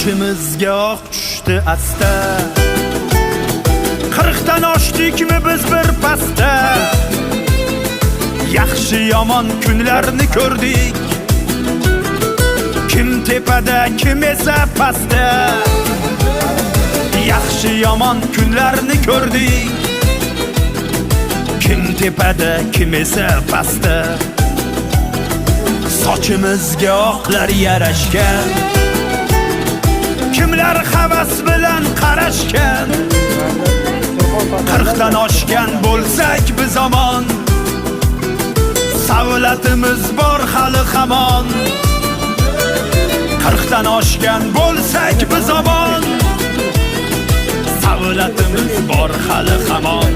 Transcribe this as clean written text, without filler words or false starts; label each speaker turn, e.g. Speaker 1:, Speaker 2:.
Speaker 1: sochimizga oq tushdi asta. 40dan oshdikmi biz bir pasta. Yaxshi yomon kunlarni ko'rdik. Kim tepada, kim esa pastda. Yaxshi yomon kunlarni ko'rdik. Kim tepada, kim esa pastda. Sochimizga oqlar yarashgan. Kimlar havas bilan qarashgan. 40dan oshgan bo'lsak biz zamon. Savlatimiz bor hali hamon. 40dan oshgan bo'lsak biz zamon. Savlatimiz bor hali hamon.